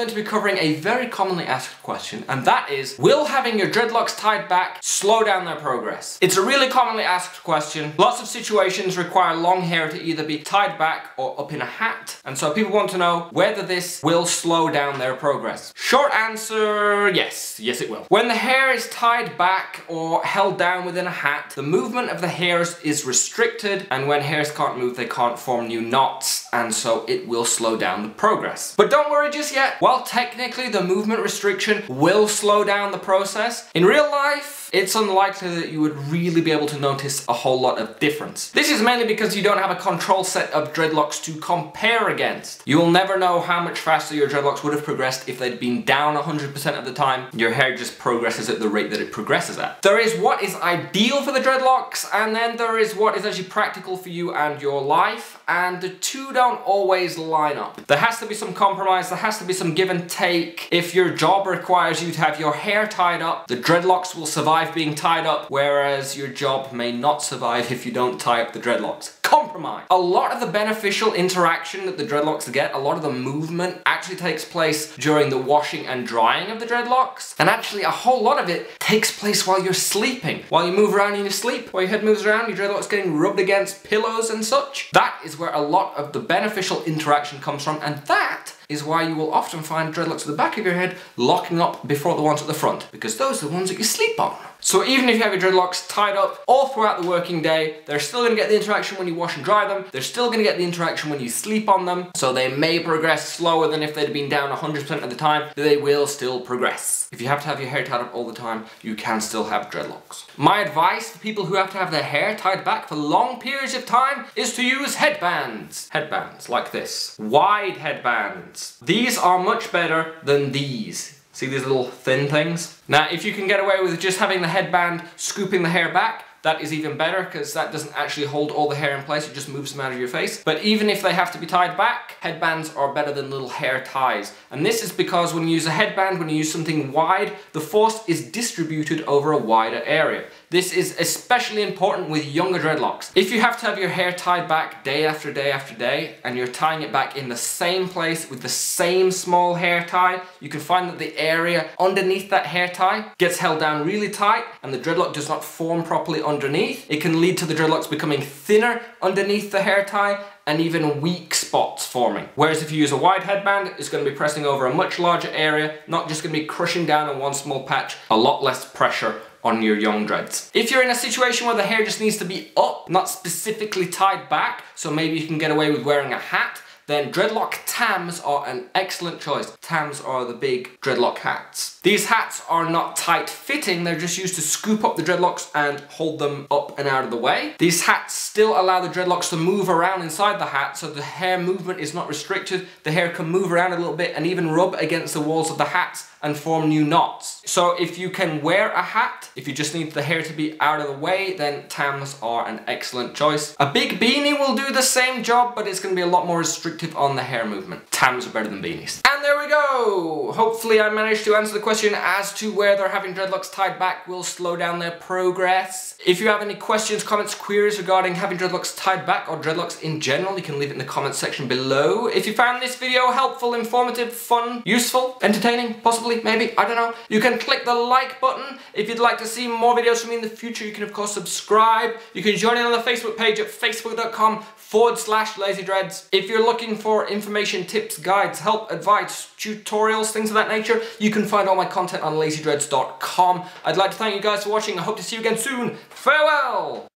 going to be covering a very commonly asked question, and that is, will having your dreadlocks tied back slow down their progress? It's a really commonly asked question. Lots of situations require long hair to either be tied back or up in a hat, and so people want to know whether this will slow down their progress. Short answer, yes. Yes, it will. When the hair is tied back or held down within a hat, the movement of the hairs is restricted, and when hairs can't move, they can't form new knots, and so it will slow down the progress. But don't worry just yet. While technically the movement restriction will slow down the process, in real life, it's unlikely that you would really be able to notice a whole lot of difference. This is mainly because you don't have a control set of dreadlocks to compare against. You will never know how much faster your dreadlocks would have progressed if they'd been down 100% of the time. Your hair just progresses at the rate that it progresses at. There is what is ideal for the dreadlocks, and then there is what is actually practical for you and your life, and the two don't always line up. There has to be some compromise, there has to be some give and take. If your job requires you to have your hair tied up, the dreadlocks will survive being tied up, whereas your job may not survive if you don't tie up the dreadlocks. Compromise. A lot of the beneficial interaction that the dreadlocks get, a lot of the movement actually takes place during the washing and drying of the dreadlocks, and actually a whole lot of it takes place while you're sleeping. While you move around in your sleep, while your head moves around, your dreadlocks getting rubbed against pillows and such. That is where a lot of the beneficial interaction comes from, and that is why you will often find dreadlocks at the back of your head locking up before the ones at the front, because those are the ones that you sleep on. So even if you have your dreadlocks tied up all throughout the working day, they're still going to get the interaction when you wash and dry them, they're still going to get the interaction when you sleep on them, so they may progress slower than if they'd been down 100% of the time, but they will still progress. If you have to have your hair tied up all the time, you can still have dreadlocks. My advice for people who have to have their hair tied back for long periods of time is to use headbands. Headbands like this. Wide headbands. These are much better than these. See these little thin things? Now, if you can get away with just having the headband scooping the hair back, that is even better, because that doesn't actually hold all the hair in place, it just moves them out of your face. But even if they have to be tied back, headbands are better than little hair ties. And this is because when you use a headband, when you use something wide, the force is distributed over a wider area. This is especially important with younger dreadlocks. If you have to have your hair tied back day after day after day, and you're tying it back in the same place with the same small hair tie, you can find that the area underneath that hair tie gets held down really tight, and the dreadlock does not form properly underneath. It can lead to the dreadlocks becoming thinner underneath the hair tie, and even weak spots forming. Whereas if you use a wide headband, it's going to be pressing over a much larger area, not just going to be crushing down on one small patch, a lot less pressure on your young dreads. If you're in a situation where the hair just needs to be up, not specifically tied back, so maybe you can get away with wearing a hat, then dreadlock tams are an excellent choice. Tams are the big dreadlock hats. These hats are not tight fitting, they're just used to scoop up the dreadlocks and hold them up and out of the way. These hats still allow the dreadlocks to move around inside the hat, so the hair movement is not restricted. The hair can move around a little bit and even rub against the walls of the hats and form new knots. So if you can wear a hat, if you just need the hair to be out of the way, then tams are an excellent choice. A big beanie will do the same job, but it's going to be a lot more restrictive on the hair movement. Tams are better than beanies. And there we go! Hopefully I managed to answer the question as to whether having dreadlocks tied back will slow down their progress. If you have any questions, comments, queries regarding having dreadlocks tied back or dreadlocks in general, you can leave it in the comments section below. If you found this video helpful, informative, fun, useful, entertaining, possibly, maybe, I don't know, you can click the like button. If you'd like to see more videos from me in the future, you can of course subscribe. You can join in on the Facebook page at facebook.com/lazydreads. If you're looking for information, tips, guides, help, advice, tutorials, things of that nature, you can find all my content on lazydreads.com. I'd like to thank you guys for watching. I hope to see you again soon. Farewell!